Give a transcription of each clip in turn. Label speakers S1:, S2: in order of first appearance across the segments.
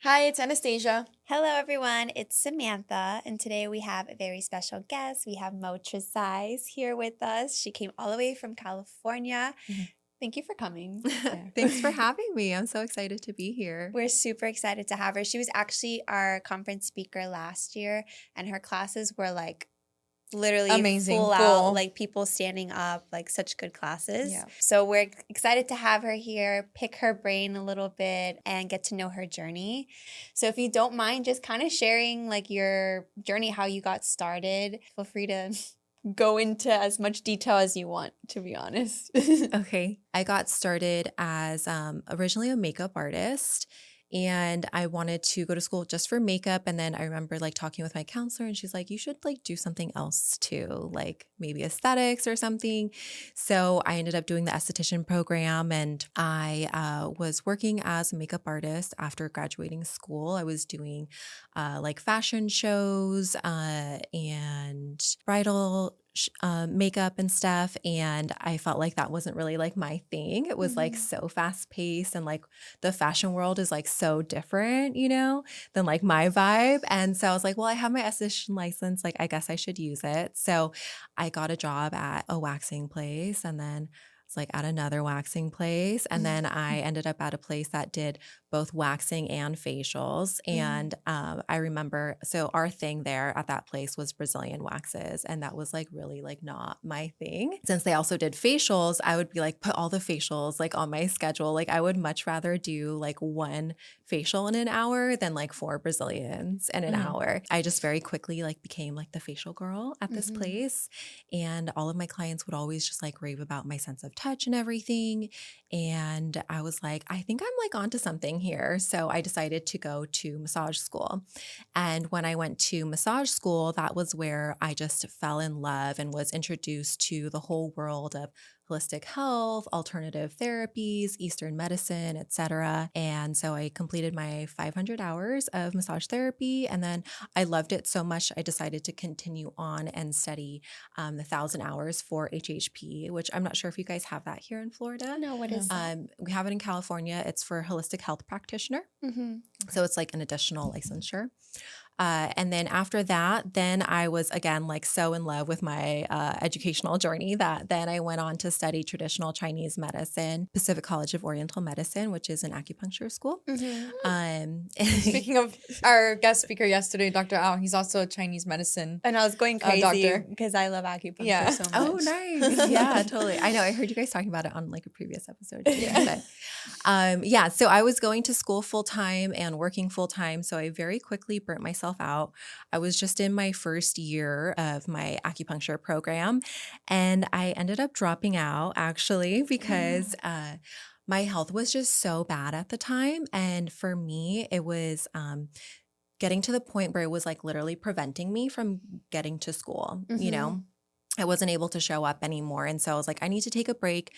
S1: Hi, it's Anastasia.
S2: Hello, everyone. It's Samantha, and today we have a very special guest. We have Mo Trezise here with us. She came all the way from California.
S1: Mhm.
S2: Thank you for coming.
S1: Yeah.
S3: Thanks for having me. I'm so excited to be here.
S2: We're super excited to have her. She was actually our conference speaker last year, and her classes were like literally
S1: Amazing,
S2: full
S1: full.
S2: out, like people standing up, like such good classes.
S1: Yeah.
S2: So we're excited to have her here, pick her brain a little bit, and get to know her journey. So if you don't mind just kind of sharing like your journey, how you got started, feel free to go into as much detail as you want, to be honest.
S3: Okay. I got started as originally a makeup artist, and I wanted to go to school just for makeup. And then I remember like talking with my counselor, and she's like, you should like do something else too, like maybe aesthetics or something. So I ended up doing the esthetician program, and I was working as a makeup artist after graduating school. I was doing like fashion shows and bridal makeup and stuff. And I felt like that wasn't really like my thing. It was like
S2: Mhm.
S3: so fast paced, and like the fashion world is like so different, than like my vibe. And so I was like, well, I have my esthetician license. Like, I guess I should use it. So I got a job at a waxing place, and then it's like at another waxing place. And then I ended up at a place that did both waxing and facials. And I remember, so our thing there at that place was Brazilian waxes. And that was like really like not my thing. Since they also did facials, I would be like, put all the facials like on my schedule. Like I would much rather do like one facial in an hour than like 4 Brazilians in an hour. I just very quickly like became like the facial girl at this place. And all of my clients would always just like rave about my sense of touch and everything. And I was like, I think I'm like onto something here. So I decided to go to massage school. And when I went to massage school, that was where I just fell in love and was introduced to the whole world of holistic health, alternative therapies, Eastern medicine, etc. And so I completed my 500 hours of massage therapy. And then I loved it so much, I decided to continue on and study the 1,000 hours for HHP, which I'm not sure if you guys have that here in Florida.
S2: No, what is that?
S3: We have it in California. It's for holistic health practitioner.
S2: Mm-hmm.
S3: So it's like an additional licensure. And then after that, then I was again like so in love with my educational journey that then I went on to study traditional Chinese medicine, Pacific College of Oriental Medicine, which is an acupuncture school.
S1: Speaking of our guest speaker yesterday, Dr. Ao, he's also a Chinese medicine.
S2: And I was going crazy
S1: doctor.
S2: because I love acupuncture
S1: Yeah.
S2: so much.
S3: Oh, nice. Yeah, totally. I know. I heard you guys talking about it on like a previous episode. Too,
S1: Yeah.
S3: yeah. So I was going to school full time and working full time. So I very quickly burnt myself out. I was just in my first year of my acupuncture program, and I ended up dropping out actually because my health was just so bad at the time. And for me, it was getting to the point where it was like literally preventing me from getting to school, I wasn't able to show up anymore. And so I was like, I need to take a break,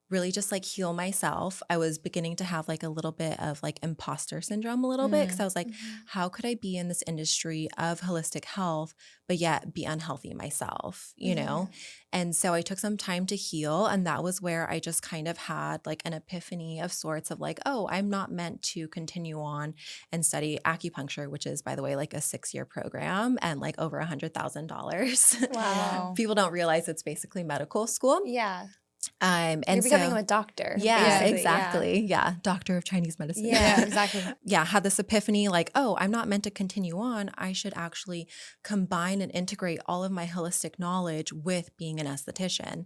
S3: really just like heal myself. I was beginning to have like a little bit of like imposter syndrome a little bit because I was like, how could I be in this industry of holistic health, but yet be unhealthy myself, you know? And so I took some time to heal. And that was where I just kind of had like an epiphany of sorts of like, oh, I'm not meant to continue on and study acupuncture, which is, by the way, like a 6-year program and like over $100,000.
S2: Wow.
S3: People don't realize it's basically medical school.
S2: Yeah.
S3: And
S2: You're becoming
S3: so,
S2: a doctor.
S3: yeah,
S2: basically,
S3: exactly. Yeah. Doctor of Chinese medicine.
S2: Yeah.
S1: Yeah, exactly.
S3: Yeah. Had this epiphany like, oh, I'm not meant to continue on. I should actually combine and integrate all of my holistic knowledge with being an esthetician.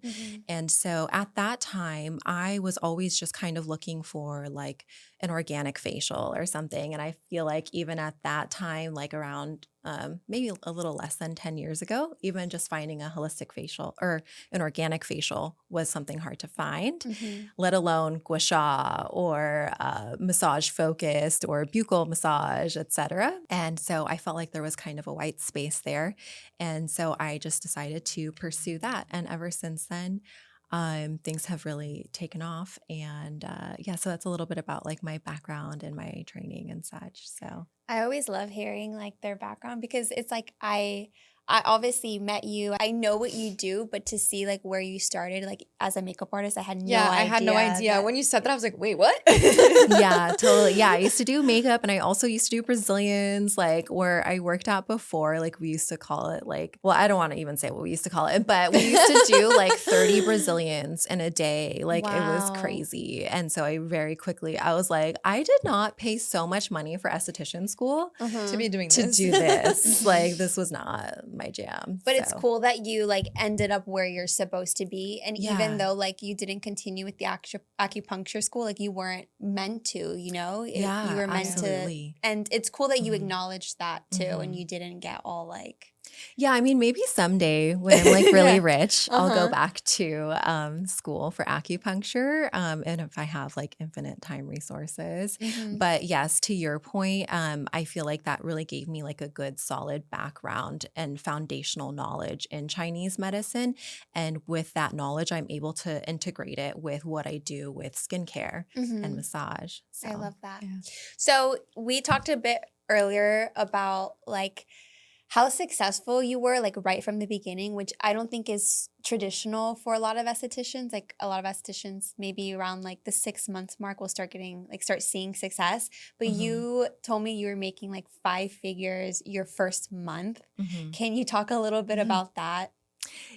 S3: And so at that time, I was always just kind of looking for like an organic facial or something. And I feel like even at that time, like around maybe a little less than 10 years ago, even just finding a holistic facial or an organic facial was something hard to find, let alone gua sha or massage focused or buccal massage, etc. And so I felt like there was kind of a white space there. And so I just decided to pursue that. And ever since then, things have really taken off. And yeah, so that's a little bit about like my background and my training and such. So
S2: I always love hearing like their background because it's like I I obviously met you. I know what you do, but to see like where you started, like as a makeup artist, I had no idea.
S1: I had no idea. When you said that, I was like, wait, what?
S3: Yeah, totally. Yeah, I used to do makeup and I also used to do Brazilians, like where I worked at before. Like we used to call it like, well, I don't want to even say what we used to call it, but we used to do like 30 Brazilians in a day. Like it was
S2: Wow.
S3: crazy. And so I was like, I did not pay so much money for esthetician school
S1: To be doing
S3: to
S1: this.
S3: do this. Like this was not my jam.
S2: But it's
S3: So,
S2: cool that you like ended up where you're supposed to be. And
S3: Yeah.
S2: even though like you didn't continue with the acupuncture school, like you weren't meant to, you know?
S3: Yeah,
S2: you were meant
S3: absolutely.
S2: to. And it's cool that you
S3: Mhm.
S2: acknowledged that too. And
S3: Mhm.
S2: you didn't get all like,
S3: Yeah, I mean, maybe someday when I'm like really
S1: Yeah.
S3: rich, I'll go
S2: Uh-huh.
S3: back to school for acupuncture, and if I have like infinite time resources.
S2: mhm.
S3: But yes, to your point, I feel like that really gave me like a good solid background and foundational knowledge in Chinese medicine. And with that knowledge, I'm able to integrate it with what I do with skincare and
S2: Mhm.
S3: massage. So
S2: I love that.
S1: Yeah.
S2: So we talked a bit earlier about like how successful you were like right from the beginning, which I don't think is traditional for a lot of estheticians. Like a lot of estheticians, maybe around like the 6 months mark will start seeing success. But
S3: Mhm.
S2: you told me you were making like 5 figures your first month.
S3: Mhm.
S2: Can you talk a little bit
S1: Mhm.
S2: about that?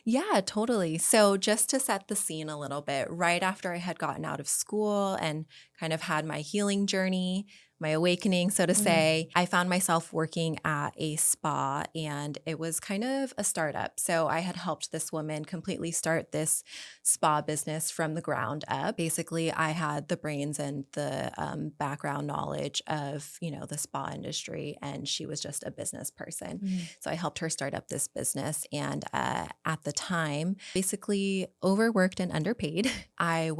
S3: Yeah, totally. So, just to set the scene a little bit, right after I had gotten out of school and kind of had my healing journey, my awakening, so to say, I found myself working at a spa and it was kind of a startup. So, I had helped this woman completely start this spa business from the ground up. Basically, I had the brains and the background knowledge of, the spa industry, and she was just a business person. So I helped her start up this business. And at the time, basically overworked and underpaid. I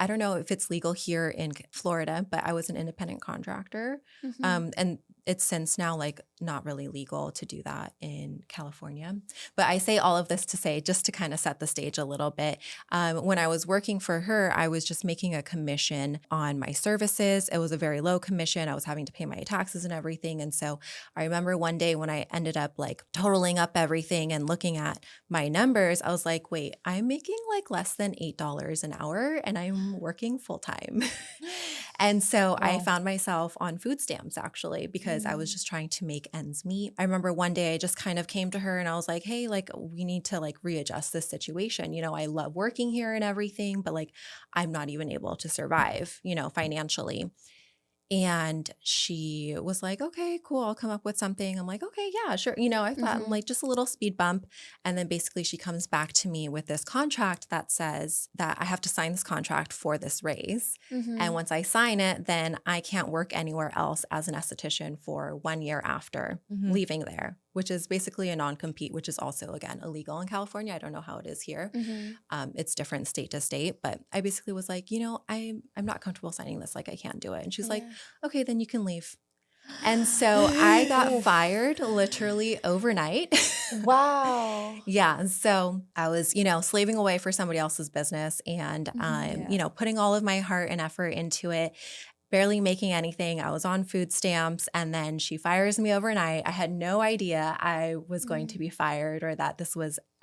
S3: don't know if it's legal here in Florida, but I was an independent contractor.
S2: Mhm.
S3: And it's since now like not really legal to do that in California. But I say all of this to say, just to kind of set the stage a little bit, when I was working for her, I was just making a commission on my services. It was a very low commission. I was having to pay my taxes and everything. And so I remember one day when I ended up like totaling up everything and looking at my numbers, I was like, wait, I'm making like less than $8 an hour and I'm working full time. And so I
S1: Wow.
S3: found myself on food stamps actually because I was just trying to make ends meet. I remember one day I just kind of came to her and I was like, hey, like we need to like readjust this situation. I love working here and everything, but like I'm not even able to survive, financially. And she was like, okay, cool. I'll come up with something. I'm like, okay, yeah, sure. I thought
S2: Mhm.
S3: like just a little speed bump. And then basically she comes back to me with this contract that says that I have to sign this contract for this raise.
S2: Mhm.
S3: And once I sign it, then I can't work anywhere else as an esthetician for 1 year after
S1: Mhm.
S3: leaving there, which is basically a non-compete, which is also, again, illegal in California. I don't know how it is here.
S2: Mhm.
S3: It's different state to state, but I basically was like, I'm not comfortable signing this. Like, I can't do it. And she's like,
S2: Yeah.
S3: okay, then you can leave. And so I got
S1: Oof.
S3: fired literally overnight.
S2: Wow.
S3: Yeah. So I was, slaving away for somebody else's business and,
S1: Yeah.
S3: putting all of my heart and effort into it, barely making anything. I was on food stamps and then she fires me overnight. I had no idea I was going to be fired or that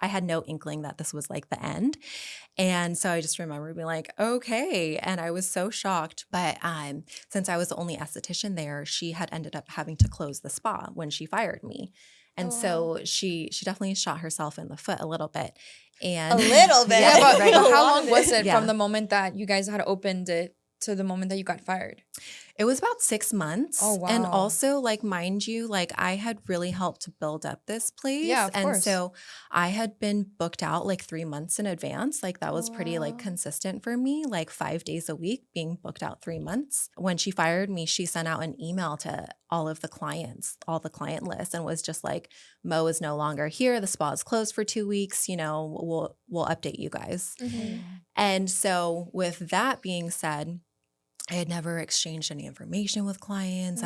S3: I had no inkling that this was like the end. And so I just remember being like, okay. And I was so shocked. But since I was the only esthetician there, she had ended up having to close the spa when she fired me. And
S2: Oh,
S3: so she definitely shot herself in the foot a little bit. And
S2: A little bit.
S1: Yeah, but,
S3: right.
S1: but
S2: A
S1: how
S2: lot
S1: long
S2: of
S1: was
S2: it.
S1: it
S3: Yeah.
S1: from the moment that you guys had opened it to the moment that you got fired?
S3: It was about 6 months.
S1: Oh, wow.
S3: And also, like, mind you, like I had really helped build up this place.
S1: Yeah, of
S3: and
S1: course.
S3: so I had been booked out like 3 months in advance. Like that was pretty like
S2: Wow.
S3: consistent for me, like 5 days a week being booked out 3 months. When she fired me, she sent out an email to all of the clients, all the client lists, and was just like, Mo is no longer here. The spa is closed for 2 weeks. We'll update you guys.
S2: Mhm.
S3: And so with that being said, I had never exchanged any information with clients.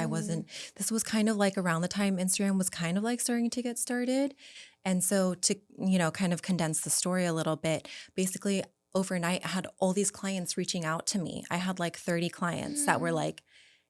S3: This was kind of like around the time Instagram was kind of like starting to get started. And so to, kind of condense the story a little bit, basically overnight I had all these clients reaching out to me. I had like 30 clients that were like,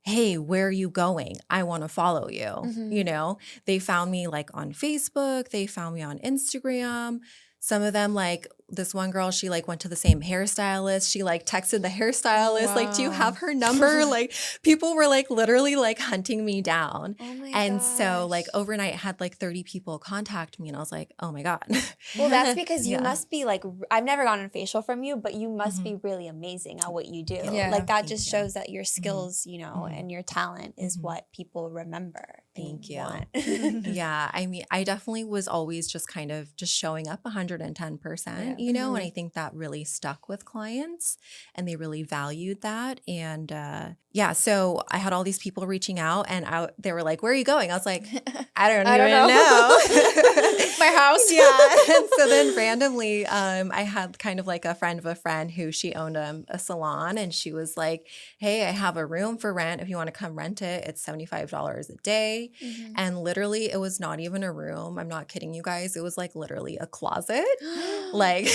S3: hey, where are you going? I want to follow you. You know, they found me like on Facebook, they found me on Instagram. Some of them, like this one girl, she like went to the same hairstylist. She like texted the hairstylist, like, do you have her number? Like people were like literally like hunting me down.
S2: Oh my
S3: And so like
S2: gosh.
S3: overnight I had like 30 people contact me and I was like, oh my God.
S2: Well, that's because you
S3: Yeah.
S2: must be like, I've never gotten a facial from you, but you must
S3: Mhm.
S2: be really amazing at what you do.
S1: Yeah.
S2: Like that
S3: Thank
S2: just
S3: you.
S2: shows that your skills, you know,
S3: Mhm.
S2: and your talent is
S3: Mhm.
S2: what people remember. and
S3: Thank you.
S2: want.
S3: Yeah, I mean, I definitely was always just kind of just showing up 110%, you know, and I think that really stuck with clients and they really valued that. And yeah, so I had all these people reaching out and they were like, where are you going? I was like, I don't even know.
S1: My house.
S3: Yeah. And so then randomly, I had kind of like a friend of a friend who she owned a salon and she was like, hey, I have a room for rent. If you want to come rent it, it's $75 a day.
S2: Mhm.
S3: And literally, it was not even a room. I'm not kidding you guys. It was like literally a closet. Like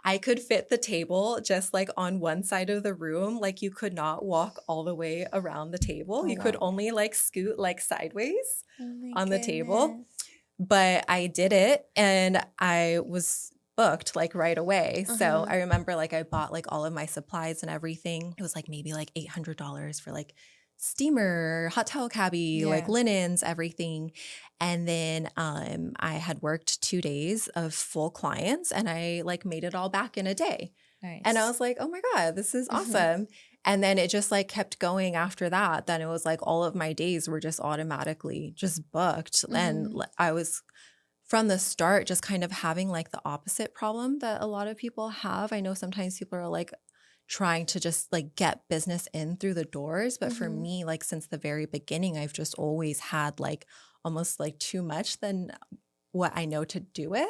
S3: I could fit the table just like on one side of the room. Like you could not walk all the way around the table.
S1: Oh,
S3: You could
S1: wow.
S3: only like scoot like sideways
S2: Oh my
S3: on the table.
S2: goodness.
S3: But I did it and I was booked like right away. So I remember like I bought like all of my supplies and everything. It was like maybe like $800 for like steamer, hot towel cabbie, like
S1: Yeah.
S3: linens, everything. And then I had worked 2 days of full clients and I like made it all back in a day.
S1: Nice.
S3: And I was like, oh my God, this is awesome. And then it just like kept going after that. Then it was like all of my days were just automatically just booked. And I was from the start just kind of having like the opposite problem that a lot of people have. I know sometimes people are like trying to just like get business in through the doors. But for me, like since the very beginning, I've just always had like almost like too much than what I know to do with.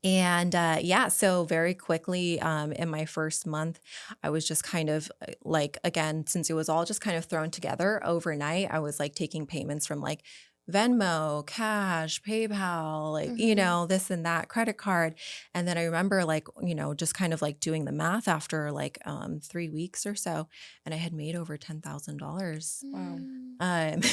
S3: Yeah, so very quickly in my first month, I was just kind of like, again, since it was all just kind of thrown together overnight, I was like taking payments from like Venmo, cash, PayPal, like, you know, this and that, credit card. And then I remember like, you know, just kind of like doing the math after like 3 weeks or so. And I had made over $10,000.
S1: Wow.
S3: And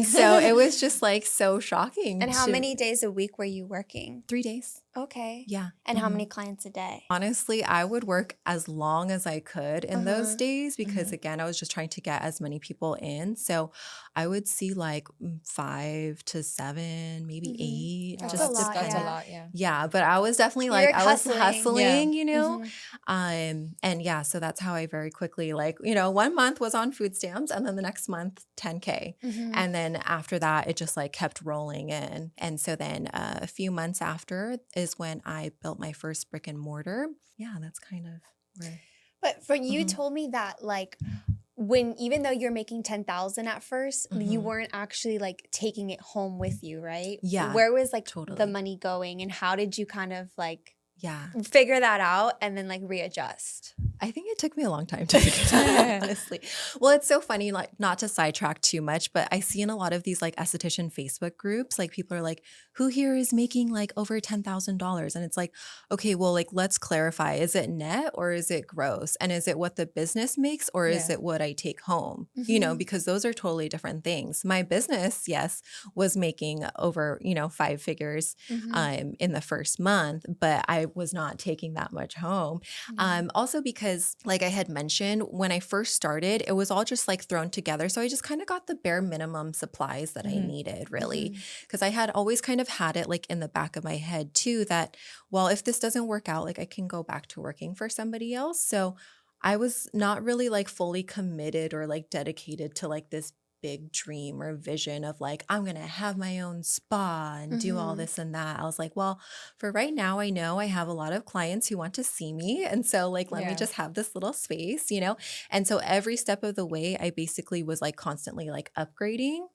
S3: so it was just like so shocking.
S2: And how many days a week were you working?
S3: 3 days.
S2: Okay.
S3: Yeah.
S2: And how many clients a day?
S3: Honestly, I would work as long as I could in those days because, again, I was just trying to get as many people in. So I would see like 5 to 7, maybe 8.
S2: That's
S3: just
S2: a lot,
S1: That's a
S2: yeah.
S1: lot. Yeah.
S3: Yeah, but I was definitely
S2: You
S3: like,
S2: were
S3: I was
S2: hustling.
S3: hustling,
S1: Yeah.
S3: you know? And yeah, so that's how I very quickly, like, you know, 1 month was on food stamps and then the next month, 10K. And then after that, it just like kept rolling in. And so then a few months after is when I built my first brick and mortar. Yeah, that's kind of where.
S2: But for you told me that like when even though you're making 10,000 at 1st, you weren't actually like taking it home with you, right?
S3: Yeah,
S2: Where was like the
S3: totally.
S2: money going and how did you kind of like
S3: Yeah,
S2: figure that out and then like readjust?
S3: I think it took me a long time to figure that out, honestly. Well, it's so funny, like not to sidetrack too much, but I see in a lot of these like esthetician Facebook groups, like people are like, who here is making like over $10,000? And it's like, okay, well, like let's clarify. Is it net or is it gross? And is it what the business makes or is it what I take home? You know, because those are totally different things. My business, yes, was making over, you know, 5 figures in the first month, but I was not taking that much home. Also because like I had mentioned, when I first started, it was all just like thrown together. So I just kind of got the bare minimum supplies that I needed, really. Because I had always kind of had it like in the back of my head too, that, well, if this doesn't work out, like I can go back to working for somebody else. So I was not really like fully committed or like dedicated to like this big dream or vision of like, I'm going to have my own spa and do all this and that. I was like, well, for right now, I know I have a lot of clients who want to see me. And so like, let me just have this little space, you know? And so every step of the way, I basically was like constantly like upgrading.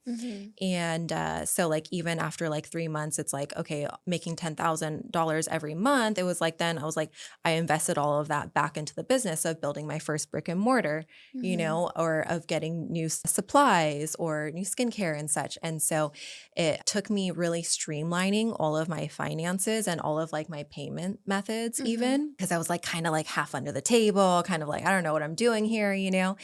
S3: And so like, even after like 3 months, it's like, okay, making $10,000 every month. It was like, then I was like, I invested all of that back into the business of building my first brick and mortar, you know, or of getting new supplies supplies or new skincare and such. And so it took me really streamlining all of my finances and all of like my payment methods, even because I was like kind of like half under the table, kind of like, I don't know what I'm doing here, you know?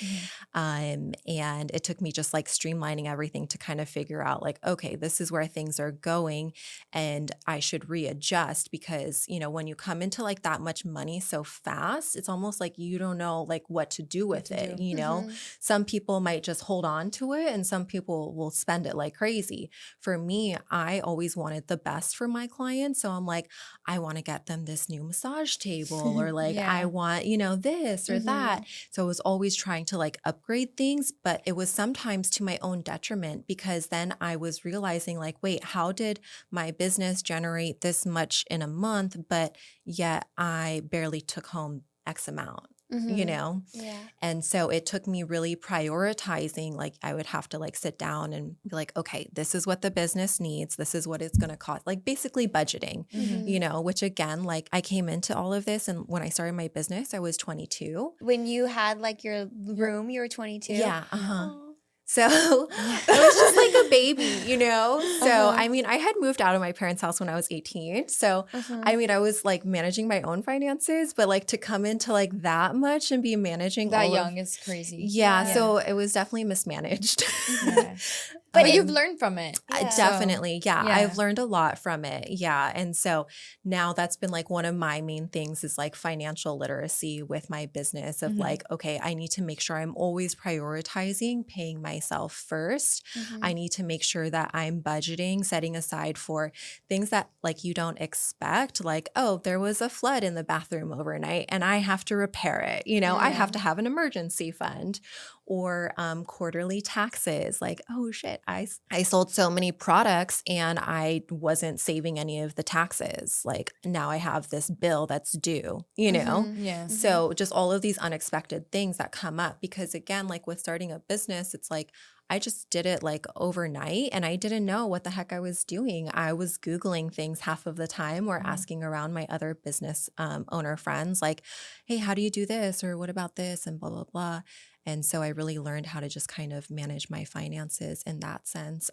S3: And it took me just like streamlining everything to kind of figure out like, okay, this is where things are going and I should readjust because, you know, when you come into like that much money so fast, it's almost like you don't know like what to do with it. You know, some people might just hold on to it and some people will spend it like crazy. For me, I always wanted the best for my clients. So I'm like, I want to get them this new massage table or like, I want, you know, this or that. So I was always trying to like upgrade things, but it was sometimes to my own detriment because then I was realizing like, wait, how did my business generate this much in a month, but yet I barely took home X amount? You know?
S2: Yeah.
S3: And so it took me really prioritizing, like I would have to like sit down and be like, okay, this is what the business needs. This is what it's going to cost, like basically budgeting, you know, which again, like I came into all of this. And when I started my business, I was 22.
S2: When you had like your room, you were 22?
S3: Yeah.
S2: Aw.
S3: So it was just like a baby, you know? So, I mean, I had moved out of my parents' house when I was 18. So, I mean, I was like managing my own finances, but like to come into like that much and be managing
S1: That
S3: all
S1: young
S3: of,
S1: is crazy.
S3: yeah. So it was definitely mismanaged.
S1: But you've learned from it.
S2: Yeah.
S3: Definitely. Yeah.
S1: Yeah.
S3: I've learned a lot from it. Yeah. And so now that's been like one of my main things is like financial literacy with my business of like, okay, I need to make sure I'm always prioritizing paying myself first. I need to make sure that I'm budgeting, setting aside for things that like you don't expect, like, oh, there was a flood in the bathroom overnight and I have to repair it. You know, I have to have an emergency fund. Or quarterly taxes, like, oh shit, I sold so many products and I wasn't saving any of the taxes. Like now I have this bill that's due, you know? So just all of these unexpected things that come up because again, like with starting a business, it's like, I just did it like overnight and I didn't know what the heck I was doing. I was Googling things half of the time or asking around my other business owner friends like, hey, how do you do this? Or what about this? And blah, blah, blah. And so I really learned how to just kind of manage my finances in that sense,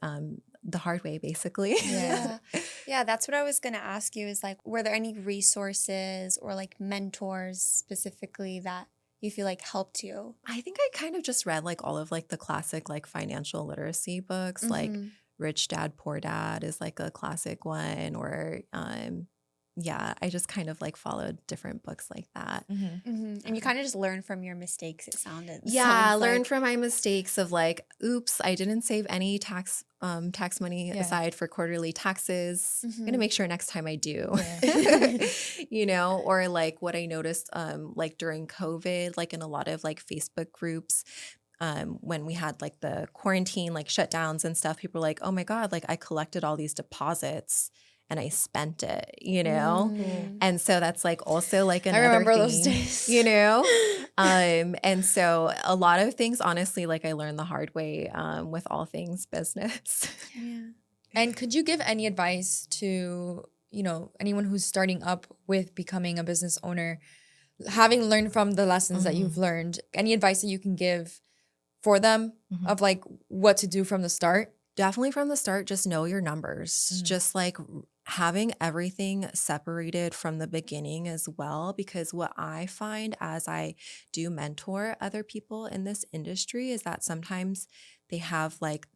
S3: the hard way, basically.
S2: Yeah. Yeah, that's what I was going to ask you is like, were there any resources or like mentors specifically that you feel like helped you?
S3: I think I kind of just read like all of like the classic like financial literacy books, like Rich Dad, Poor Dad is like a classic one or yeah, I just kind of like followed different books like that.
S2: And you kind of just learned from your mistakes, it sounded.
S3: Yeah, learn from my mistakes of like, oops, I didn't save any tax money aside for quarterly taxes. I'm gonna make sure next time I do. You know, or like what I noticed like during COVID, like in a lot of like Facebook groups, when we had like the quarantine, like shutdowns and stuff, people were like, oh my God, like I collected all these deposits and I spent it, you know? And so that's like also like another
S1: I remember
S3: thing,
S1: those days.
S3: you know? And so a lot of things, honestly, like I learned the hard way with all things business.
S1: And could you give any advice to, you know, anyone who's starting up with becoming a business owner, having learned from the lessons that you've learned, any advice that you can give for them of like what to do from the start?
S3: Definitely from the start, just know your numbers. Just like having everything separated from the beginning as well. Because what I find as I do mentor other people in this industry is that sometimes they have like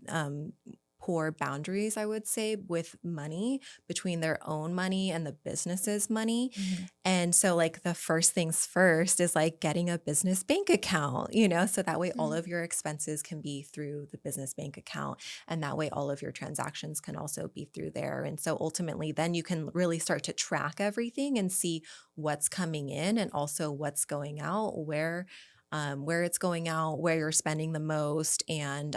S3: poor boundaries, I would say, with money between their own money and the business's money. And so like the first things first is like getting a business bank account, you know, so that way all of your expenses can be through the business bank account. And that way all of your transactions can also be through there. And so ultimately then you can really start to track everything and see what's coming in and also what's going out, where it's going out, where you're spending the most, and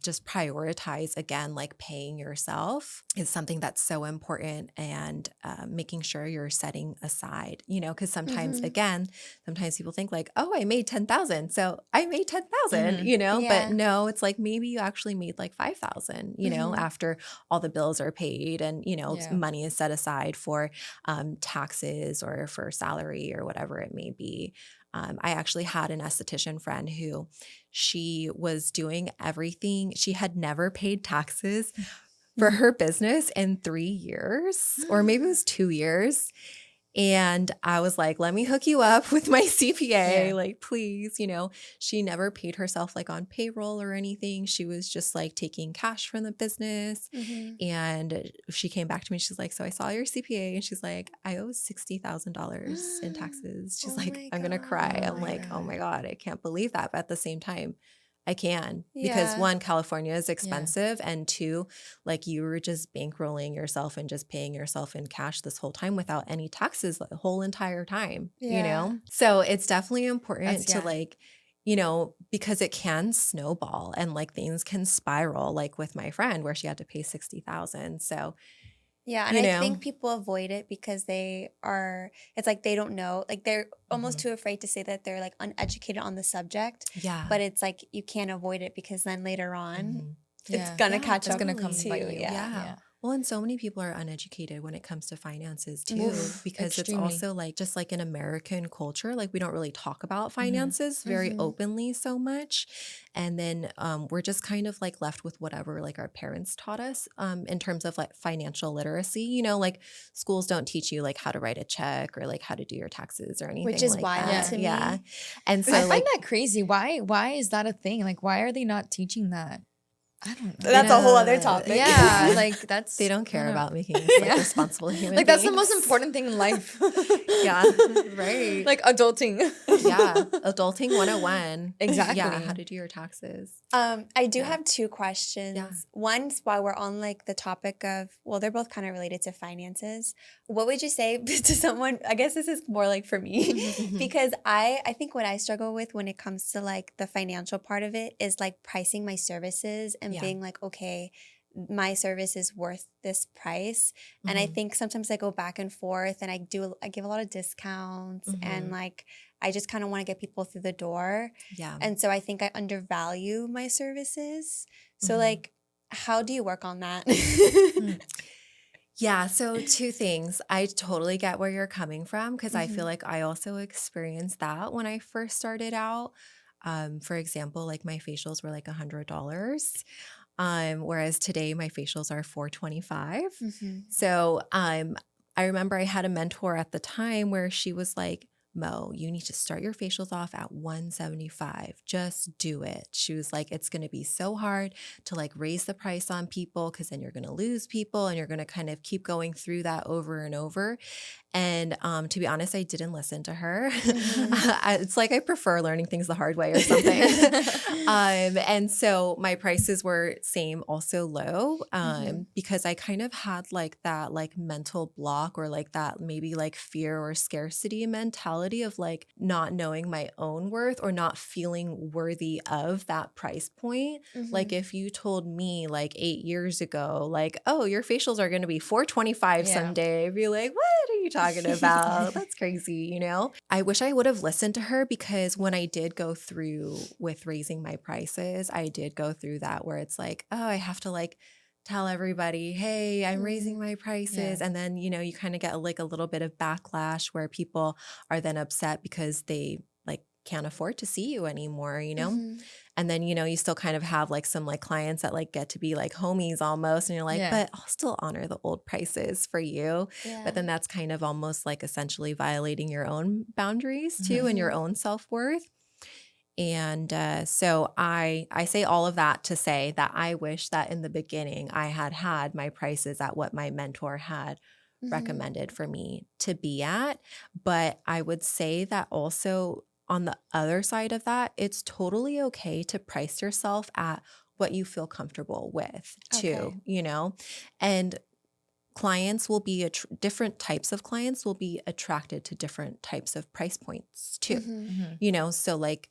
S3: just prioritize again, like paying yourself is something that's so important, and making sure you're setting aside, you know, because sometimes again, sometimes people think like, oh, I made 10,000, so I made 10,000, you know, but no, it's like maybe you actually made like 5,000, you know, after all the bills are paid and, you know, money is set aside for taxes or for salary or whatever it may be. I actually had an esthetician friend who she was doing everything. She had never paid taxes for her business in 3 years, or maybe it was 2 years. And I was like, let me hook you up with my CPA, like, please, she never paid herself like on payroll or anything. She was just like taking cash from the business. And she came back to me. She's like, so I saw your CPA. And she's like, I owe $60,000 in taxes. She's like, I'm going to cry. I'm like, oh my God, I can't believe that. But at the same time, I can, because one, California is expensive, and two, like, you were just bankrolling yourself and just paying yourself in cash this whole time without any taxes the whole entire time, So it's definitely important to like, because it can snowball and like things can spiral, like with my friend where she had to pay 60,000. So
S2: yeah, and I think people avoid it because it's like they don't know. Like they're almost too afraid to say that they're like uneducated on the subject.
S3: Yeah.
S2: But it's like you can't avoid it because then later on it's gonna catch up.
S1: It's gonna come
S2: to
S1: by you.
S2: you.
S1: Yeah.
S3: Well, and so many people are uneducated when it comes to finances too, because
S1: extremely.
S3: It's also like just like in American culture, like we don't really talk about finances very openly so much. And then we're just kind of like left with whatever like our parents taught us in terms of like financial literacy. Like schools don't teach you like how to write a check or like how to do your taxes or anything,
S2: which is
S3: like
S2: wild
S3: that.
S2: to me.
S3: Yeah. And so
S1: I find that crazy. Why is that a thing? Like, why are they not teaching that? I don't know.
S2: That's a whole other topic.
S1: Yeah, like that's
S3: they don't care about making us like responsible human
S1: like
S3: beings.
S1: that's the most important thing in life.
S3: Yeah, right.
S1: Like adulting.
S3: Yeah, adulting 101.
S1: Exactly.
S3: Yeah, how to do your taxes.
S2: I do have two questions.
S3: Yeah.
S2: One's while we're on like the topic of, well, they're both kind of related to finances. What would you say to someone? I guess this is more like for me because I think what I struggle with when it comes to like the financial part of it is like pricing my services and being like, okay, my service is worth this price. And I think sometimes I go back and forth and I give a lot of discounts and like I just kind of want to get people through the door.
S3: Yeah.
S2: And so I think I undervalue my services. So like, how do you work on that?
S3: Yeah, so two things. I totally get where you're coming from because I feel like I also experienced that when I first started out. For example, like my facials were like $100. Whereas today my facials are $425. So I remember I had a mentor at the time where she was like, Mo, you need to start your facials off at $175. Just do it. She was like, it's going to be so hard to like raise the price on people because then you're going to lose people and you're going to kind of keep going through that over and over. And to be honest, I didn't listen to her. It's like I prefer learning things the hard way or something. And so my prices were same, also low, because I kind of had like that like mental block or like that maybe like fear or scarcity mentality of like not knowing my own worth or not feeling worthy of that price point. Like if you told me like 8 years ago, like, oh, your facials are going to be $425 someday, I'd be like, what are you talking about? That's crazy, I wish I would have listened to her because when I did go through with raising my prices, I did go through that where it's like, oh, I have to like tell everybody, hey, I'm raising my prices. And then, you kind of get like a little bit of backlash where people are then upset because they like can't afford to see you anymore, And then, you still kind of have like some like clients that like get to be like homies almost. And you're like, but I'll still honor the old prices for you. But then that's kind of almost like essentially violating your own boundaries too and your own self-worth. And so I say all of that to say that I wish that in the beginning I had my prices at what my mentor had recommended for me to be at. But I would say that also on the other side of that, it's totally okay to price yourself at what you feel comfortable with too, and clients will be different types of clients will be attracted to different types of price points too, so like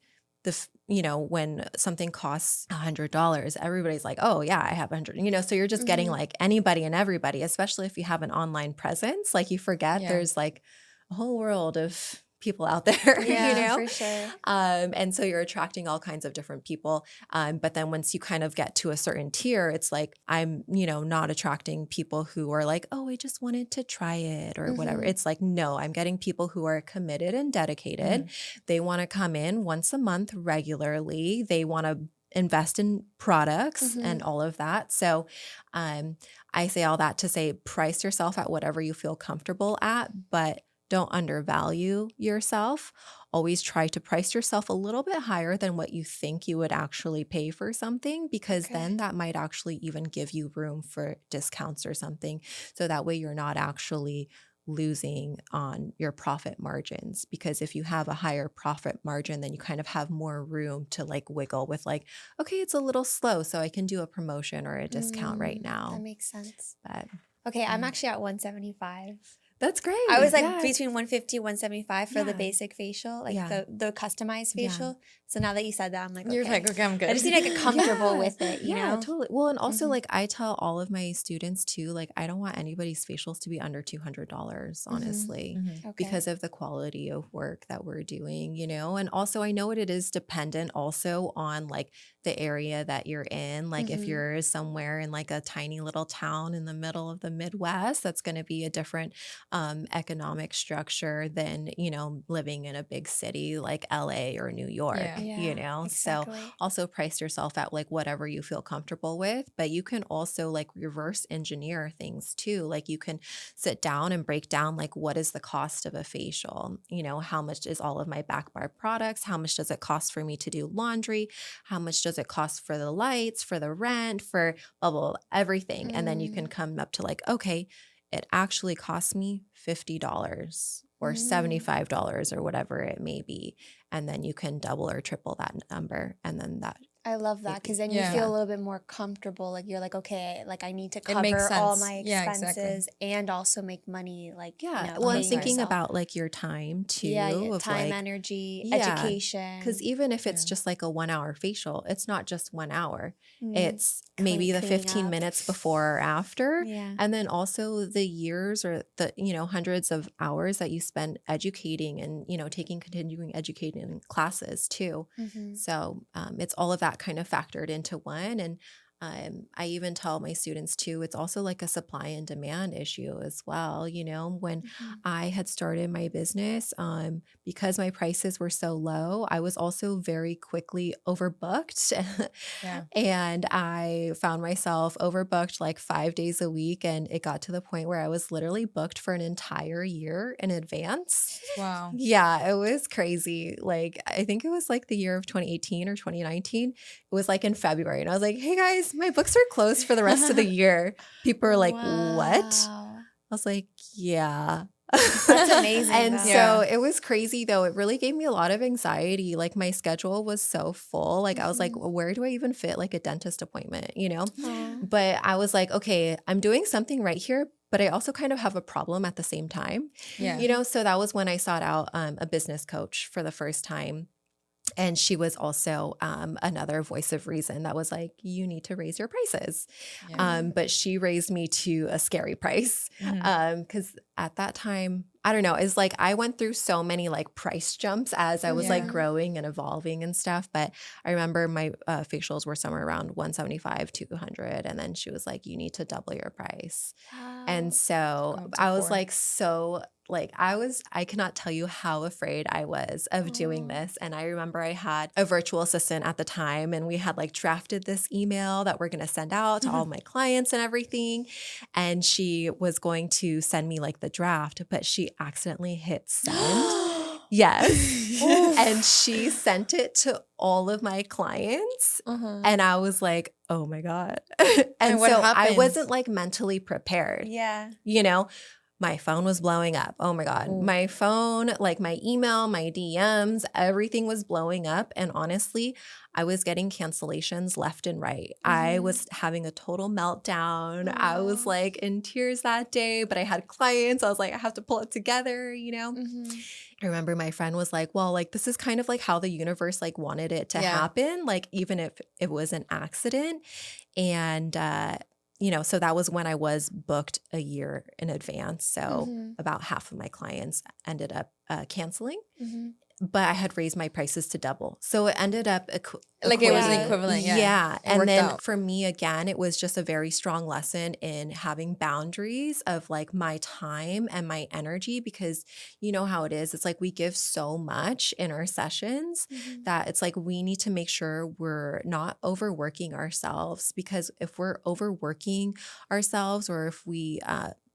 S3: when something costs $100, everybody's like, oh yeah, I have 100, so you're just getting like anybody and everybody, especially if you have an online presence, like you forget there's like a whole world of people out there,
S2: Yeah, for sure.
S3: And so you're attracting all kinds of different people. But then once you kind of get to a certain tier, it's like, I'm, not attracting people who are like, oh, I just wanted to try it or whatever. It's like, no, I'm getting people who are committed and dedicated. They want to come in once a month regularly. They want to invest in products and all of that. So I say all that to say, price yourself at whatever you feel comfortable at, but don't undervalue yourself. Always try to price yourself a little bit higher than what you think you would actually pay for something, because then that might actually even give you room for discounts or something. So that way you're not actually losing on your profit margins, because if you have a higher profit margin, then you kind of have more room to like wiggle with like, okay, it's a little slow, so I can do a promotion or a discount right now.
S2: That makes sense.
S3: But
S2: okay, I'm actually at 175.
S3: that's great.
S2: I was like between 150 175 for the
S3: Yeah.
S2: basic facial, like
S3: Yeah.
S2: the customized facial. So now that you said that, I'm like, okay.
S1: You're like, okay, I'm good.
S2: I just need to get comfortable with it, you
S3: Yeah,
S2: know?
S3: totally. Well, and also like I tell all of my students too, like I don't want anybody's facials to be under $200, honestly,
S2: Okay.
S3: because of the quality of work that we're doing, And also I know it is dependent also on like the area that you're in. Like if you're somewhere in like a tiny little town in the middle of the Midwest, that's going to be a different economic structure than, living in a big city like LA or New York.
S1: Yeah.
S3: So also price yourself at like whatever you feel comfortable with, but you can also like reverse engineer things too. Like you can sit down and break down like, what is the cost of a facial? How much is all of my back bar products? How much does it cost for me to do laundry? How much does it cost for the lights, for the rent, for blah, blah, blah, everything? And then you can come up to like, okay, it actually costs me $50 or $75 or whatever it may be. And then you can double or triple that number. And then that.
S2: I love that, because then you feel a little bit more comfortable. Like you're like, okay, like I need to cover all my expenses and also make money. Like,
S3: well, and thinking about like your time too.
S2: Yeah,
S3: of
S2: time,
S3: like,
S2: energy, education.
S3: Because even if it's just like a 1 hour facial, it's not just 1 hour. It's maybe the 15 minutes before or after.
S2: Yeah.
S3: And then also the years or the, hundreds of hours that you spend educating and, taking continuing educating classes too. So it's all of that kind of factored into one. And I even tell my students too, it's also like a supply and demand issue as well. When I had started my business, because my prices were so low, I was also very quickly overbooked. And I found myself overbooked like 5 days a week. And it got to the point where I was literally booked for an entire year in advance.
S1: Wow.
S3: Yeah, it was crazy. Like, I think it was like the year of 2018 or 2019. It was like in February. And I was like, hey guys, my books are closed for the rest of the year. People are like, what? I was like, yeah.
S2: That's amazing.
S3: And so it was crazy though. It really gave me a lot of anxiety. Like my schedule was so full. Like I was like, well, where do I even fit like a dentist appointment, But I was like, okay, I'm doing something right here, but I also kind of have a problem at the same time. So that was when I sought out a business coach for the first time. And she was also another voice of reason that was like, you need to raise your prices. But she raised me to a scary price because at that time, I don't know, it's like I went through so many like price jumps as I was like growing and evolving and stuff. But I remember my facials were somewhere around 175, 200. And then she was like, you need to double your price. And so I was like, I cannot tell you how afraid I was of doing this. And I remember I had a virtual assistant at the time, and we had like drafted this email that we're going to send out to all my clients and everything. And she was going to send me like the draft, but she accidentally hit send. Yes. And she sent it to all of my clients. And I was like, oh my God. and
S1: what
S3: so
S1: happened?
S3: I wasn't like mentally prepared.
S2: Yeah.
S3: My phone was blowing up. Oh my God. My phone, like my email, my DMs, everything was blowing up. And honestly, I was getting cancellations left and right. I was having a total meltdown. I was like in tears that day, but I had clients. I was like, I have to pull it together, I remember my friend was like, well, like this is kind of like how the universe like wanted it to happen, like even if it was an accident. And so that was when I was booked a year in advance. So about half of my clients ended up canceling.
S2: Mm-hmm.
S3: But I had raised my prices to double. So it ended up
S1: Like it was an
S2: equating.
S1: equivalent. Yeah.
S3: Yeah.
S1: It
S3: And
S1: worked
S3: then
S1: out.
S3: for me, again, it was just a very strong lesson in having boundaries of like my time and my energy, because you know how it is. It's like we give so much in our sessions
S2: Mm-hmm.
S3: that it's like we need to make sure we're not overworking ourselves, because if we're overworking ourselves, or if we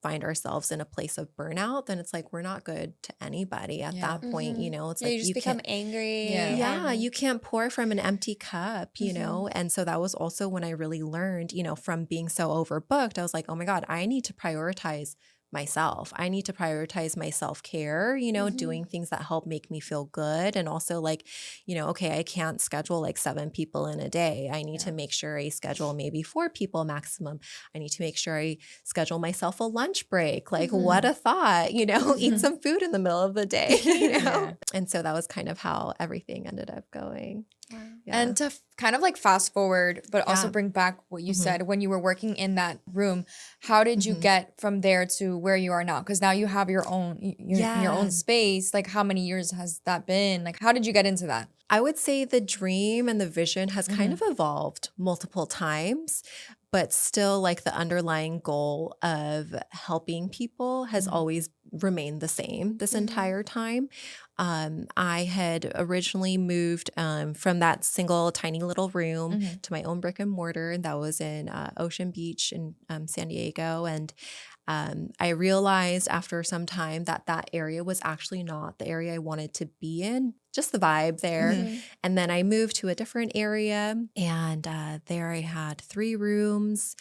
S3: find ourselves in a place of burnout, then it's like we're not good to anybody at
S1: Yeah.
S3: that point. You know, it's
S2: Yeah,
S3: like
S2: you just become angry.
S1: Yeah.
S3: yeah,
S2: and-
S3: you can't pour from an empty cup, you
S2: Mhm.
S3: know? And so that was also when I really learned, you know, from being so overbooked, I was like, oh my God, I need to prioritize myself. I need to prioritize my self-care, you know,
S2: Mhm.
S3: doing things that help make me feel good. And also like, you know, okay, I can't schedule like 7 people in a day. I need to make sure I schedule maybe 4 people maximum. I need to make sure I schedule myself a lunch break. Like what a thought, you know, eat some food in the middle of the day, you know?
S1: Yeah.
S3: And so that was kind of how everything ended up going.
S2: Wow.
S3: Yeah.
S1: And to kind of like fast forward, but also
S3: Yeah.
S1: bring back what you
S3: Mhm.
S1: said when you were working in that room, how did you
S3: Mhm.
S1: get from there to where you are now? Because now you have your own your
S3: Yeah.
S1: own space. Like how many years has that been? Like how did you get into that?
S3: I would say the dream and the vision has kind of evolved multiple times, but still like the underlying goal of helping people has
S1: Mhm.
S3: always remained the same this
S2: Mhm.
S3: entire time. I had originally moved from that single tiny little room
S1: Mhm.
S3: to my own brick and mortar, and that was in Ocean Beach in San Diego. And I realized after some time that that area was actually not the area I wanted to be in, just the vibe there.
S2: Mhm.
S3: And then I moved to a different area, and there I had 3 rooms.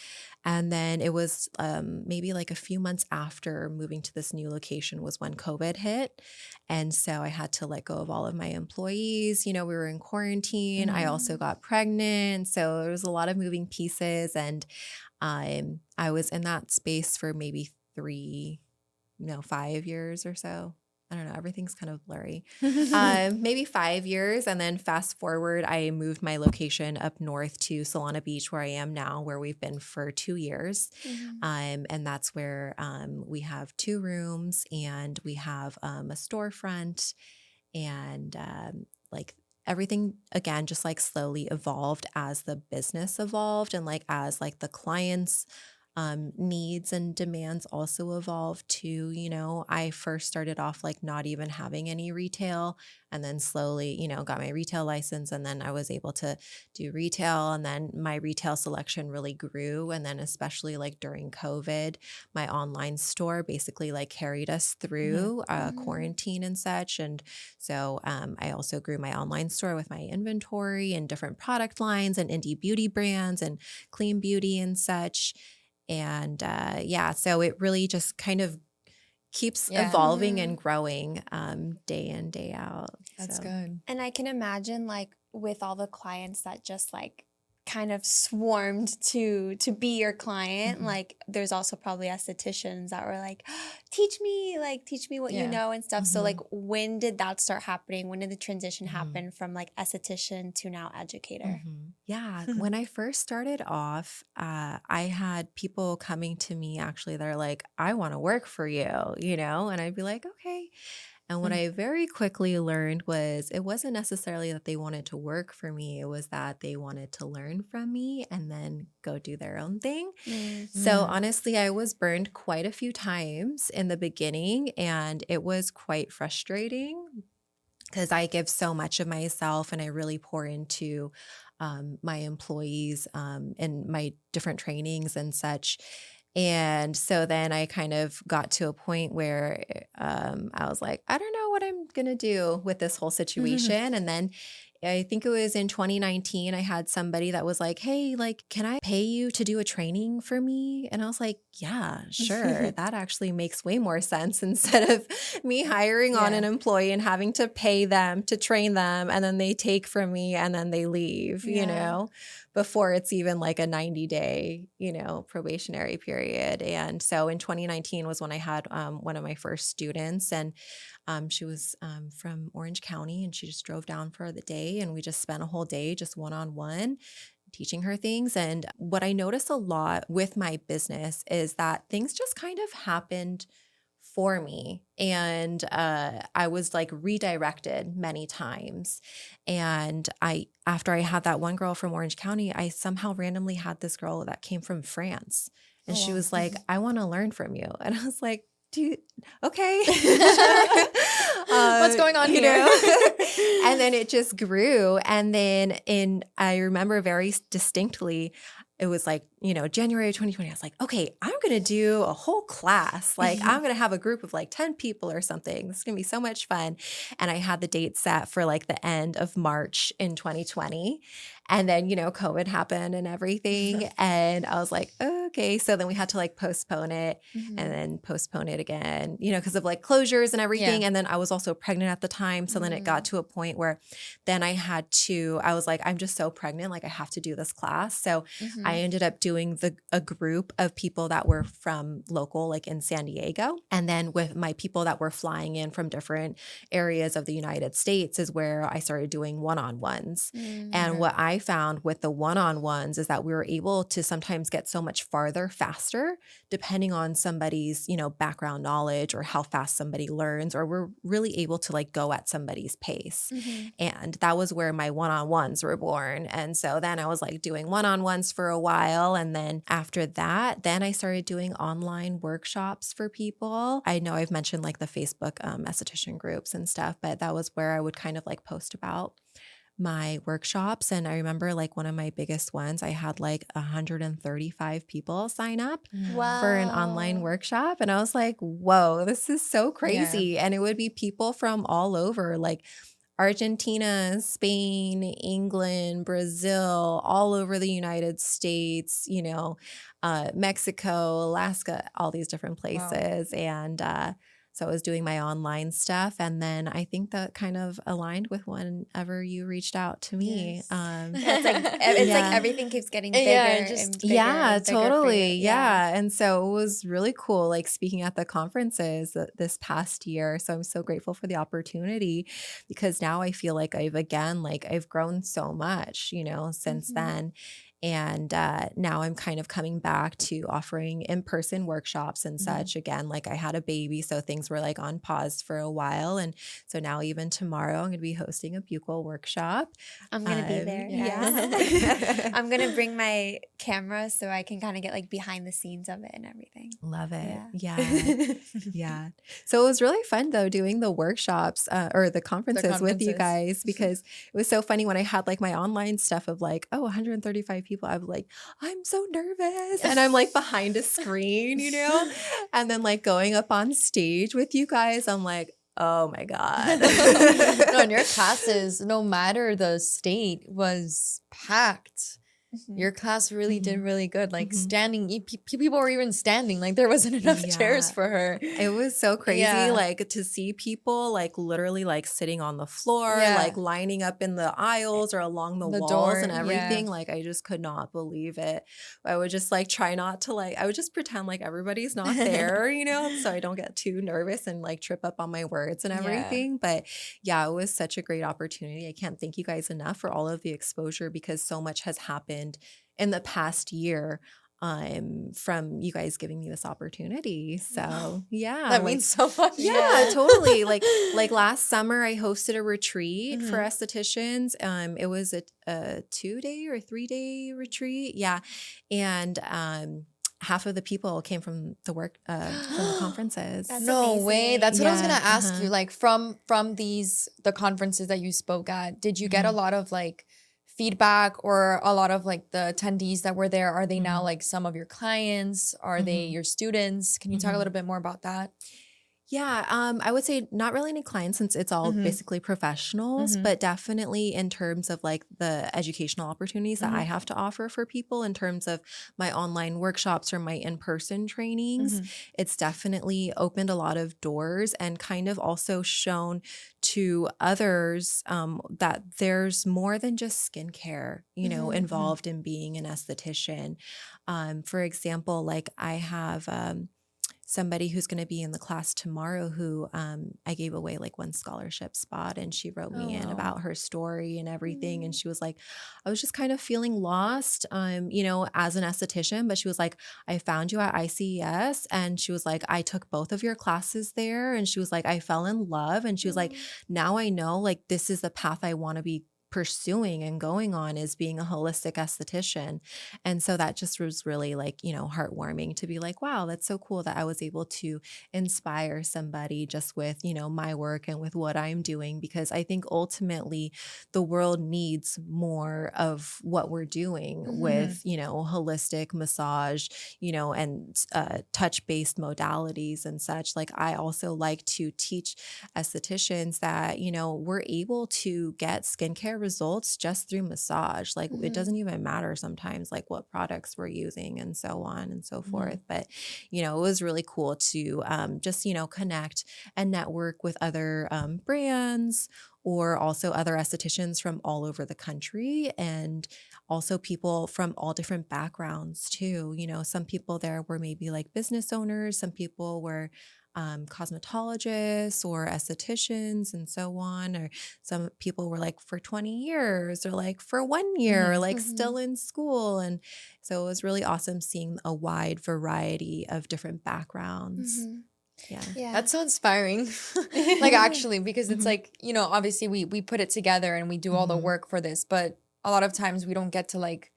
S3: And then it was maybe like a few months after moving to this new location was when COVID hit. And so I had to let go of all of my employees. You know, we were in quarantine. I also got pregnant. So there was a lot of moving pieces. And I was in that space for maybe 5 years or so. I don't know. Everything's kind of blurry. Maybe 5 years. And then fast forward, I moved my location up north to Solana Beach, where I am now, where we've been for 2 years.
S2: Mhm.
S3: And that's where we have 2 rooms, and we have a storefront, and like everything again just like slowly evolved as the business evolved, and like as like the clients needs and demands also evolved too. You know, I first started off like not even having any retail, and then slowly, you know, got my retail license, and then I was able to do retail, and then my retail selection really grew. And then especially like during COVID, my online store basically like carried us through quarantine and such. And so I also grew my online store with my inventory and different product lines and indie beauty brands and clean beauty and such. And yeah, so it really just kind of keeps
S1: Yeah.
S3: evolving and growing day in, day out.
S1: That's
S3: So.
S1: good.
S2: And I can imagine like with all the clients that just like kind of swarmed to be your client, like there's also probably estheticians that were like, teach me what you
S1: Yeah.
S2: know and stuff. So like when did that start happening? When did the transition happen from like esthetician to now educator?
S3: Yeah. When I first started off, I had people coming to me actually that are like, I want to work for you, you know? And I'd be like, okay. And what I very quickly learned was it wasn't necessarily that they wanted to work for me. It was that they wanted to learn from me and then go do their own thing. So honestly, I was burned quite a few times in the beginning, and it was quite frustrating because I give so much of myself and I really pour into my employees and my different trainings and such. And so then I kind of got to a point where I was like, I don't know what I'm going to do with this whole situation. And then I think it was in 2019, I had somebody that was like, hey, like, can I pay you to do a training for me? And I was like, yeah, sure. That actually makes way more sense instead of me hiring on an employee and having to pay them to train them. And then they take from me and then they leave, you know, before it's even like a 90-day, you know, probationary period. And so in 2019 was when I had one of my first students, and she was from Orange County, and she just drove down for the day, and we just spent a whole day just one-on-one teaching her things. And what I noticed a lot with my business is that things just kind of happened for me. And I was like redirected many times. And after I had that one girl from Orange County, I somehow randomly had this girl that came from France. And she was like, I want to learn from you. And I was like, okay.
S1: What's going on here?
S3: And then it just grew. And then I remember very distinctly, it was like, January of 2020, I was like, okay, I'm going to do a whole class. Like I'm going to have a group of like 10 people or something. It's going to be so much fun. And I had the date set for like the end of March in 2020. And then, COVID happened and everything. And I was like, okay. So then we had to like postpone it and then postpone it again, because of like closures and everything.
S1: Yeah.
S3: And then I was also pregnant at the time. So then it got to a point where then I was like, I'm just so pregnant. Like I have to do this class. So I ended up doing a group of people that were from local, like in San Diego. And then with my people that were flying in from different areas of the United States is where I started doing one-on-ones. And what I found with the one-on-ones is that we were able to sometimes get so much farther faster, depending on somebody's, background knowledge or how fast somebody learns, or we're really able to like go at somebody's pace. And that was where my one-on-ones were born. And so then I was like doing one-on-ones for a while. And then after that, then I started doing online workshops for people. I know I've mentioned like the Facebook esthetician groups and stuff, but that was where I would kind of like post about my workshops. And I remember like one of my biggest ones, I had like 135 people sign up for an online workshop. And I was like, whoa, this is so crazy. Yeah. And it would be people from all over, like Argentina, Spain, England, Brazil, all over the United States, Mexico, Alaska, all these different places. Wow. And so I was doing my online stuff. And then I think that kind of aligned with whenever you reached out to me.
S2: Yes. It's like everything keeps getting bigger. And bigger and bigger
S3: totally. Yeah. And so it was really cool, like speaking at the conferences this past year. So I'm so grateful for the opportunity because now I feel like I've grown so much, since then. And now I'm kind of coming back to offering in-person workshops and such. Again, like I had a baby, so things were like on pause for a while. And so now even tomorrow, I'm going to be hosting a buccal workshop.
S2: I'm going to be there.
S3: Yeah.
S2: I'm going to bring my camera so I can kind of get like behind the scenes of it and everything.
S3: Love it. Yeah. So it was really fun though, doing the workshops or the conferences with you guys, because it was so funny when I had like my online stuff of like, 135 people. I was like, I'm so nervous. And I'm like behind a screen, and then like going up on stage with you guys, I'm like, oh my God.
S1: No, and your classes, no matter the state, was packed. Your class really did really good. Like standing, people were even standing. Like there wasn't enough chairs for her.
S3: It was so crazy, like to see people like literally like sitting on the floor, like lining up in the aisles or along the walls door, and everything. Like I just could not believe it. I would just like try not to I would just pretend like everybody's not there, so I don't get too nervous and like trip up on my words and everything. But it was such a great opportunity. I can't thank you guys enough for all of the exposure because so much has happened in the past year from you guys giving me this opportunity. So
S1: that means so much.
S3: Yeah, totally. Like last summer I hosted a retreat for estheticians. It was a 2-day or 3-day retreat. Yeah. And half of the people came from the from the conferences.
S1: That's amazing. Way. That's what I was gonna ask you. Like from the conferences that you spoke at, did you get a lot of like feedback, or a lot of like the attendees that were there? Are they now like some of your clients? Are they your students? Can you talk a little bit more about that?
S3: Yeah, I would say not really any clients since it's all basically professionals, but definitely in terms of like the educational opportunities that I have to offer for people in terms of my online workshops or my in-person trainings. It's definitely opened a lot of doors and kind of also shown to others that there's more than just skincare, involved in being an esthetician. For example, like I have somebody who's going to be in the class tomorrow who I gave away like one scholarship spot, and she wrote me in about her story and everything. And she was like, I was just kind of feeling lost, as an esthetician, but she was like, I found you at ICES, and she was like, I took both of your classes there, and she was like, I fell in love, and she was like, now I know like this is the path I want to be pursuing and going on, is being a holistic esthetician. And so that just was really like, heartwarming to be like, wow, that's so cool that I was able to inspire somebody just with, my work and with what I'm doing, because I think ultimately the world needs more of what we're doing with, holistic massage, and touch-based modalities and such. Like I also like to teach estheticians that, we're able to get skincare results just through massage. Like it doesn't even matter sometimes like what products we're using and so on and so forth. But, it was really cool to just, connect and network with other brands, or also other estheticians from all over the country, and also people from all different backgrounds too. Some people there were maybe like business owners, some people were cosmetologists or estheticians and so on, or some people were like for 20 years or like for 1 year, or like still in school. And so it was really awesome seeing a wide variety of different backgrounds. Yeah.
S1: That's so inspiring. Like actually, because it's like, obviously we put it together and we do all the work for this, but a lot of times we don't get to like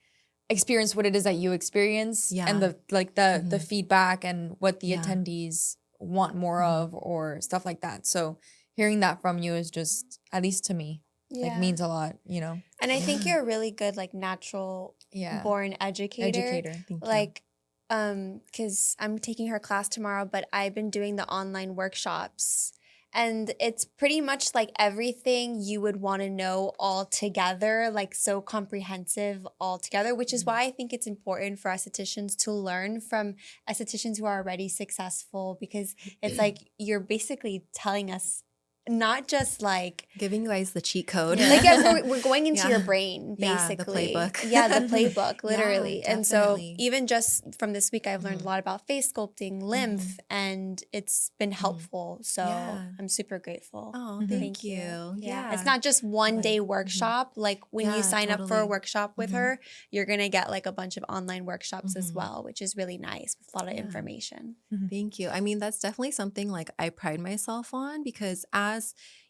S1: experience what it is that you experience, and the feedback and what the attendees want more of or stuff like that. So hearing that from you is just, at least to me, like means a lot, And
S2: I think you're a really good like natural born educator.
S1: Thank you.
S2: Like because I'm taking her class tomorrow, but I've been doing the online workshops, and it's pretty much like everything you would want to know all together, like so comprehensive all together, which is why I think it's important for estheticians to learn from estheticians who are already successful, because it's like you're basically telling us not just like
S3: giving you guys the cheat code.
S2: Like we're going into your brain, basically.
S3: The playbook.
S2: The playbook, literally.
S3: Yeah,
S2: and so even just from this week, I've learned a lot about face sculpting, lymph, and it's been helpful. So I'm super grateful.
S3: Oh, thank you. Yeah.
S2: It's not just one day workshop. Like when you sign up for a workshop with her, you're going to get like a bunch of online workshops as well, which is really nice with a lot of information.
S3: Thank you. I mean, that's definitely something like I pride myself on, because as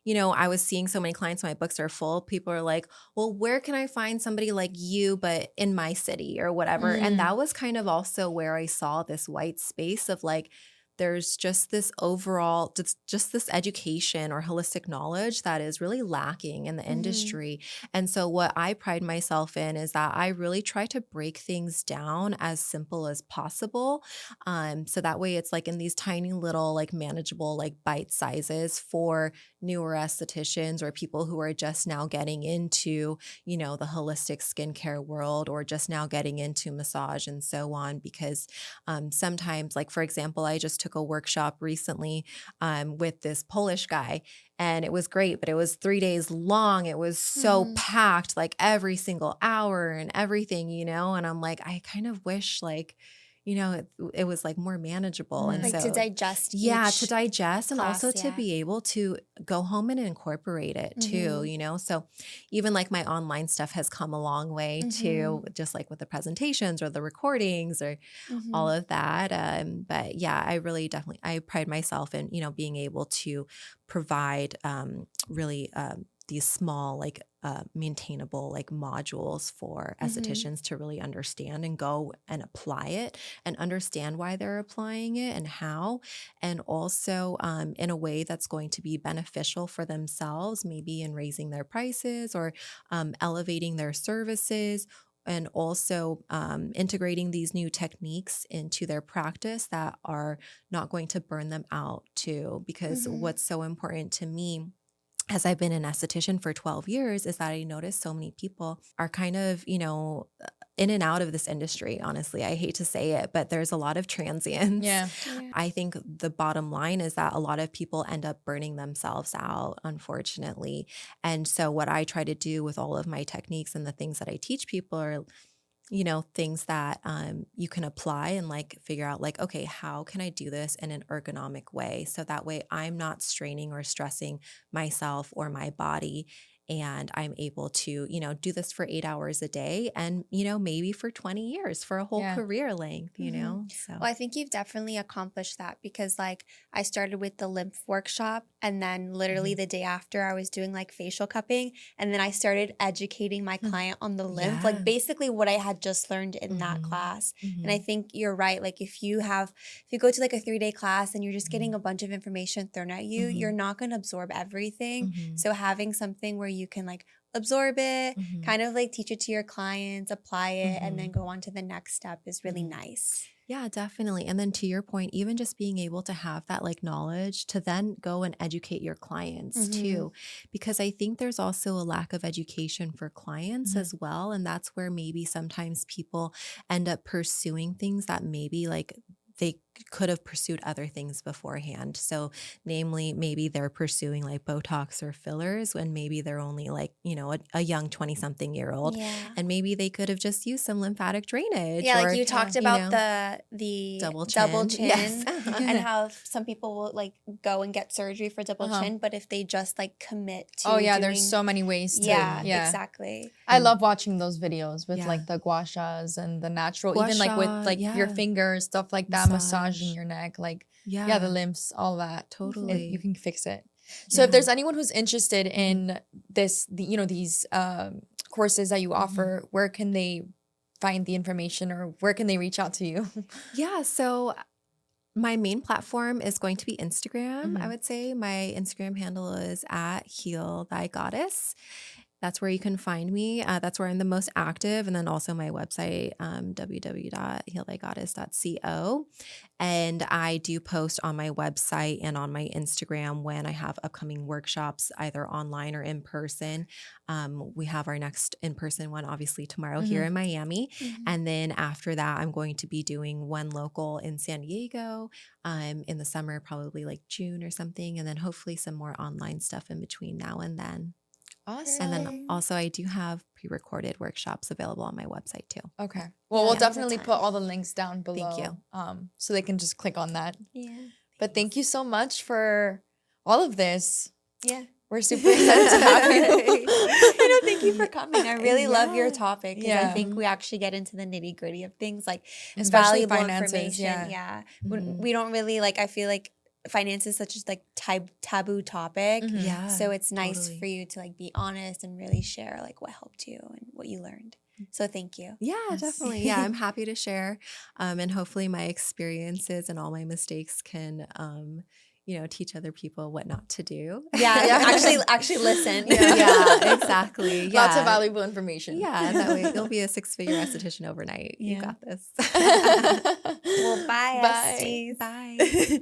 S3: I was seeing so many clients, my books are full. People are like, well, where can I find somebody like you, but in my city or whatever? And that was kind of also where I saw this white space of like, there's just this overall, just this education or holistic knowledge that is really lacking in the industry. And so what I pride myself in is that I really try to break things down as simple as possible. So that way it's like in these tiny little like manageable like bite sizes for newer estheticians or people who are just now getting into, the holistic skincare world, or just now getting into massage and so on. Because sometimes, like for example, I just took a workshop recently with this Polish guy, and it was great, but it was 3 days long. It was so packed, like every single hour and everything, and I'm like, I kind of wish like, it was like more manageable. And
S2: like
S3: so
S2: to digest
S3: to digest and
S2: class,
S3: also to be able to go home and incorporate it too, So even like my online stuff has come a long way too, just like with the presentations or the recordings or all of that. But yeah, I really definitely, I pride myself in, being able to provide really these small like maintainable like modules for estheticians to really understand and go and apply it and understand why they're applying it and how, and also in a way that's going to be beneficial for themselves, maybe in raising their prices or elevating their services, and also integrating these new techniques into their practice that are not going to burn them out too. Because what's so important to me, as I've been an esthetician for 12 years, is that I notice so many people are kind of, in and out of this industry. Honestly, I hate to say it, but there's a lot of transients.
S1: Yeah.
S3: I think the bottom line is that a lot of people end up burning themselves out, unfortunately. And so what I try to do with all of my techniques and the things that I teach people are, you know, things that you can apply and like figure out like, okay, how can I do this in an ergonomic way? So that way I'm not straining or stressing myself or my body. And I'm able to, you know, do this for 8 hours a day and, you know, maybe for 20 years, for a whole
S1: Yeah.
S3: career length, you
S2: Mhm.
S3: know? So,
S2: Well, I think you've definitely accomplished that because, like, I started with the lymph workshop, and then literally the day after, I was doing like facial cupping, and then I started educating my client on the lymph, like
S3: Yes.
S2: basically what I had just learned in that
S3: Mhm.
S2: class. And
S3: Mhm.
S2: I think you're right. Like, if you go to like a 3-day class and you're just getting a bunch of information thrown at you, you're not going to absorb everything.
S3: Mhm.
S2: So having something where you can like absorb it,
S3: Mhm.
S2: kind of like teach it to your clients, apply it, and then
S3: Mhm.
S2: go on to the next step is really
S3: Mhm.
S2: nice.
S3: Yeah, definitely. And then to your point, even just being able to have that like knowledge to then go and educate your clients
S2: Mhm.
S3: too. Because I think there's also a lack of education for clients
S1: Mhm.
S3: as well. And that's where maybe sometimes people end up pursuing things that maybe like they could have pursued other things beforehand. So, namely, maybe they're pursuing like Botox or fillers when maybe they're only like, you know, a young 20-something-year-old.
S2: Yeah.
S3: And maybe they could have just used some lymphatic drainage
S2: Yeah,
S3: or,
S2: like you talked
S3: you
S2: about
S3: know,
S2: the
S3: double
S2: double
S3: chin. Yes.
S2: chin and how some people will like go and get surgery for double
S1: Uh-huh.
S2: chin, but if they just like commit to
S1: Oh yeah,
S2: doing,
S1: there's so many ways to.
S2: yeah,
S1: Yeah.
S2: exactly.
S1: I
S3: And-
S1: love watching those videos with
S3: Yeah.
S1: like the gua shas and the natural,
S3: Gua
S1: even like with
S3: sha,
S1: like your
S3: yeah.
S1: fingers, stuff like that,
S3: Massage.
S1: massaging your neck, like
S3: Yeah.
S1: the lymphs, all that.
S3: Totally.
S1: You can fix it. So if
S3: Yeah.
S1: there's anyone who's interested in this, these courses that you offer, where can they find the information or where can they reach out to you?
S3: Yeah. So my main platform is going to be Instagram. I
S1: Mhm.
S3: would say my Instagram handle is at Heal Thy Goddess. That's where you can find me. That's where I'm the most active. And then also my website, www.healthygoddess.co. And I do post on my website and on my Instagram when I have upcoming workshops, either online or in person. We have our next in-person one, obviously, tomorrow here in Miami. And then after that, I'm going to be doing one local in San Diego in the summer, probably like June or something. And then hopefully some more online stuff in between now and then.
S1: Awesome.
S3: And then also I do have pre-recorded workshops available on my website too.
S1: Okay. Well,
S2: Yeah,
S1: we'll
S2: all the
S1: definitely
S2: time.
S1: put all the links down below.
S3: Thank you.
S1: So they can just click on that.
S2: Yeah.
S1: But thank you so much for all of this.
S2: Yeah.
S1: We're super excited to have you.
S2: I know. Thank you for coming. I really love your
S3: Yeah.
S2: topic because I think we actually get into the nitty gritty of things, like
S1: Especially
S2: valuable
S1: finances,
S2: information.
S1: yeah.
S2: We don't really like. I feel like finance is such a like taboo topic.
S3: Yeah.
S2: So it's nice
S3: totally.
S2: for you to like be honest and really share like what helped you and what you learned. So thank you.
S3: Yeah,
S1: Yes.
S3: definitely. Yeah, I'm happy to share. And hopefully my experiences and all my mistakes can teach other people what not to do.
S2: Yeah. Actually listen.
S3: Yeah, exactly. Yeah.
S1: Lots of valuable information.
S3: Yeah, that way you'll be a 6-figure esthetician overnight.
S2: Yeah.
S3: You got this.
S2: Well, bye,
S1: Bye.
S2: Esties.
S3: Bye.